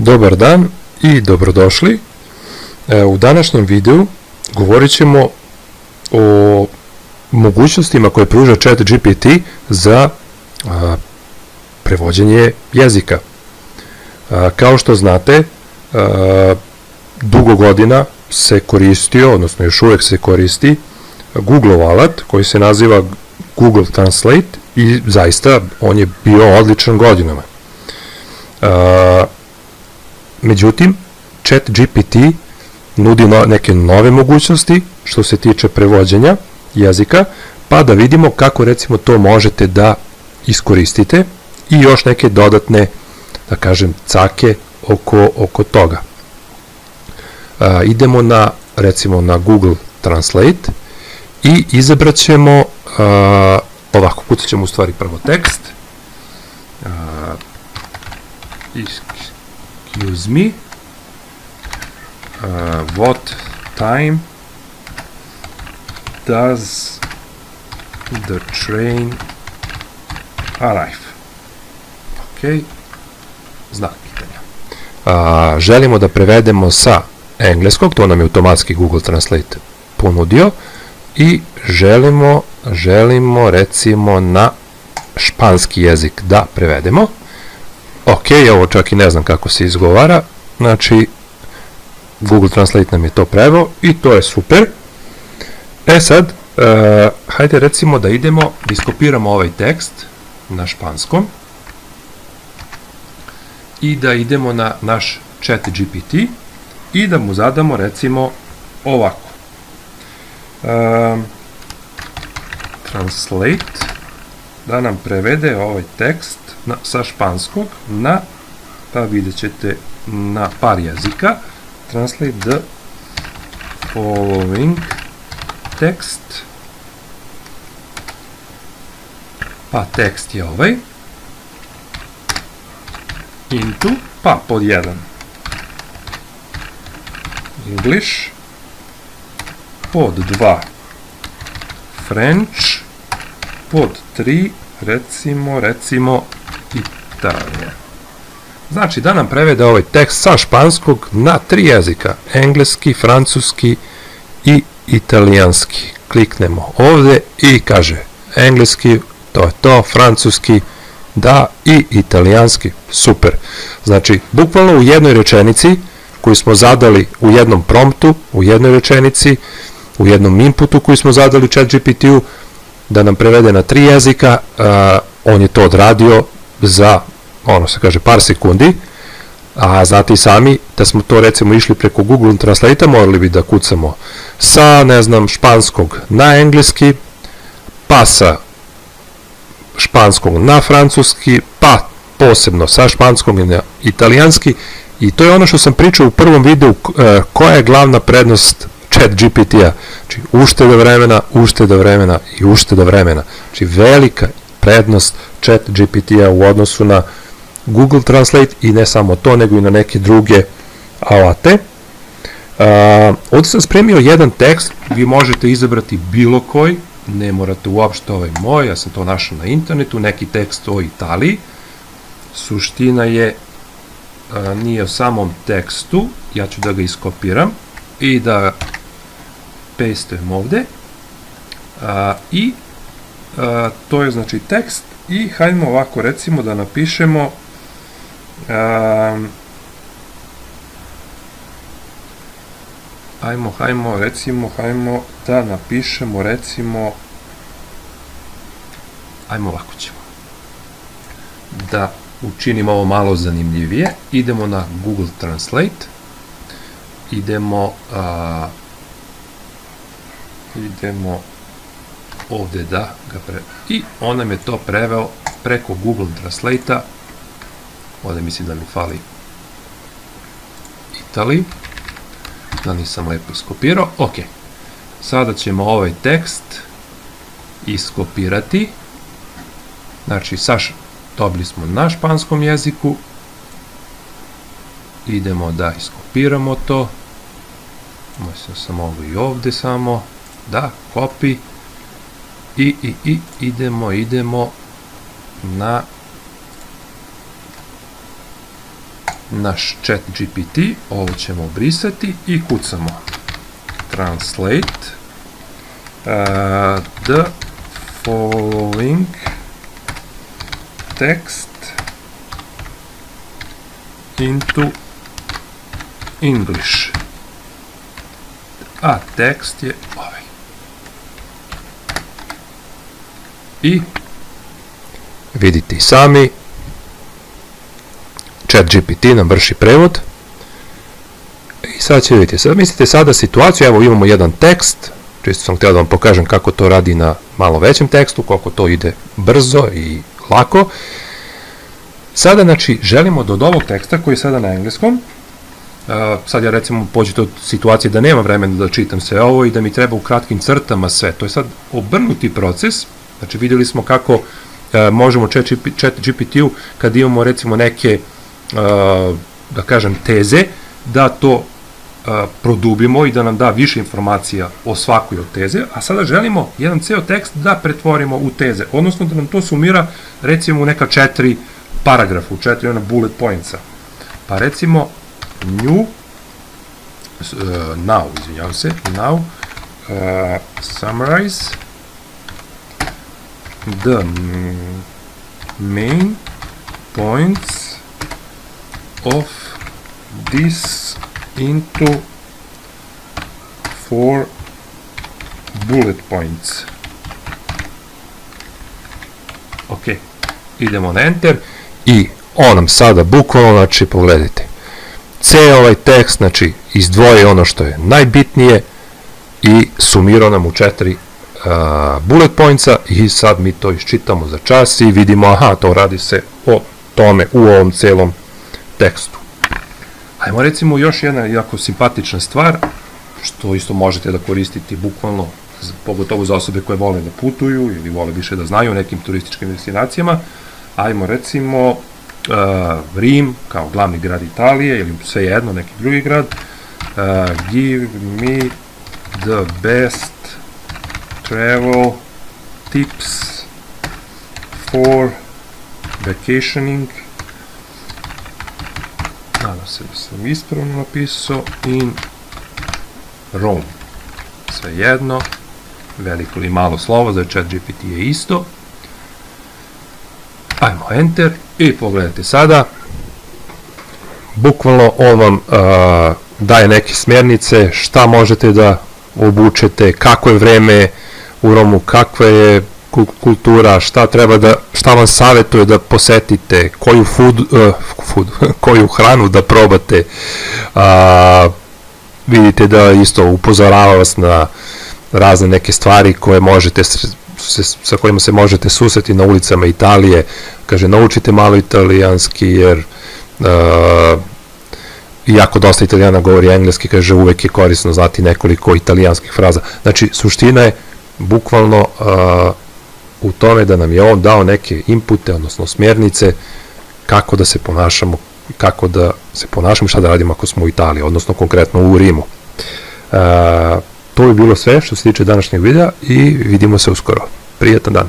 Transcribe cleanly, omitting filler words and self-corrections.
Dobar dan i dobrodošli. U današnjem videu govorit ćemo o mogućnostima koje pruža ChatGPT za prevođenje jezika. Kao što znate, dugo godina se koristio, odnosno još uvek se koristi Google alat koji se naziva Google Translate i zaista on je bio odličan godinama. Međutim, ChatGPT nudi neke nove mogućnosti što se tiče prevođenja jezika, pa da vidimo kako recimo to možete da iskoristite i još neke dodatne, da kažem, cake oko toga. Idemo recimo na Google Translate i izabrat ćemo, ovako, kucat ćemo u stvari prvo tekst. Excuse me, what time does the train arrive? Ok, znak pitanja. Želimo da prevedemo sa engleskog, to nam je automatski Google Translate ponudio, i želimo recimo na španski jezik da prevedemo. Ok, ovo čak i ne znam kako se izgovara, znači Google Translate nam je to preveo i to je super. Sad, hajde recimo da idemo, da iskopiramo ovaj tekst na španskom i da idemo na naš ChatGPT i da mu zadamo recimo ovako. Translate, da nam prevede ovaj tekst sa španskog na, pa vidjet ćete, na par jezika. Translate the following text, pa tekst je ovaj, into, pa pod 1 English, pod 2 French, pod 3 recimo Italija. Znači da nam prevede ovaj tekst sa španskog na 3 jezika, engleski, francuski i italijanski. Kliknemo ovde i kaže engleski, to je to, francuski, da, i italijanski, super. Znači, bukvalno u jednoj rečenici koju smo zadali u jednom promptu, u jednoj rečenici, u jednom inputu koji smo zadali ChatGPT-u, da nam prevede na 3 jezika, on je to odradio za, ono se kaže, par sekundi, a znate i sami da smo to recimo išli preko Google Translate-a, morali bi da kucamo sa, ne znam, španskog na engleski, pa sa španskog na francuski, pa posebno sa španskog na italijanski, i to je ono što sam pričao u prvom videu, koja je glavna prednost ChatGPT-a. Znači, ušteda vremena, ušteda vremena i ušteda vremena. Znači, velika prednost ChatGPT-a u odnosu na Google Translate i ne samo to, nego i na neke druge alate. Ovdje sam spremio jedan tekst, vi možete izabrati bilo koji, ne morate uopšte ovaj moj, ja sam to našao na internetu, neki tekst o Italiji. Suština je, nije o samom tekstu, ja ću da ga iskopiram i da pastujem ovde. I to je znači tekst i hajdemo ovako recimo da napišemo hajmo da napišemo recimo, hajmo ovako ćemo da učinimo ovo malo zanimljivije. Idemo na Google Translate, idemo ovde da ga i on nam je to preveo preko Google Translate-a. Ovde mislim da mi fali Italiji, da nisam lepo iskopirao. Ok, sada ćemo ovaj tekst iskopirati, znači dobili smo na španskom jeziku, idemo da iskopiramo to, mislim sam ovo i ovde samo, da, copy, i idemo na naš chat GPT, ovo ćemo brisati i kucamo translate the following text into English. A tekst je ovaj. I vidite i sami, ChatGPT nam vrši prevod. I sad će vidjeti, sad mislite sada situaciju, evo imamo jedan tekst, čisto sam htio da vam pokažem kako to radi na malo većem tekstu, koliko to ide brzo i lako. Sada, znači, želimo od ovog teksta koji je sada na engleskom, sad ja recimo pođete od situacije da nema vremena da čitam sve ovo i da mi treba u kratkim crtama sve, to je sad obrnuti proces, znači vidjeli smo kako možemo ChatGPT-u kad imamo recimo neke, da kažem, teze, da to produbimo i da nam da više informacija o svakoj od teze, a sada želimo jedan ceo tekst da pretvorimo u teze, odnosno da nam to sumira recimo u neka 4 paragrafa, u 4 bullet pointsa. Pa recimo now summarize the main points of this into 4 bullet points. Ok, idemo na enter i on nam sada bukvalno, znači pogledajte, ceo ovaj tekst, znači izdvoji ono što je najbitnije i sumirao nam u 4 bullet pointsa i sad mi to iščitamo za čas i vidimo, aha, to radi se o tome u ovom celom tekstu. Ajmo recimo još jedna jako simpatična stvar, što isto možete da koristite bukvalno, pogotovo za osobe koje vole da putuju ili vole više da znaju o nekim turističkim destinacijama. Ajmo recimo Rim kao glavni grad Italije ili svejedno neki drugi grad. Give me the best travel tips for vacationing. Nadam se da sam ispravno napisao in Rome. Svejedno, veliko ili malo slovo, za ChatGPT je isto. Ajmo enter i pogledajte sada, bukvalno on vam daje neke smjernice, šta možete da obučete, kako je vreme u Romu, kakva je kultura, šta vam savjetuje da posetite, koju hranu da probate. Vidite da isto upozorava vas na razne neke stvari koje možete, sa kojima se možete susreti na ulicama Italije. Kaže, naučite malo italijanski, jer iako dosta Italijana govori engleski, kaže, uvek je korisno znati nekoliko italijanskih fraza. Znači, suština je bukvalno u tome da nam je on dao neke inpute, odnosno smjernice, kako da se ponašamo, šta da radimo ako smo u Italiji, odnosno konkretno u Rimu. To bi bilo sve što se tiče današnjeg videa i vidimo se uskoro. Prijetan dan!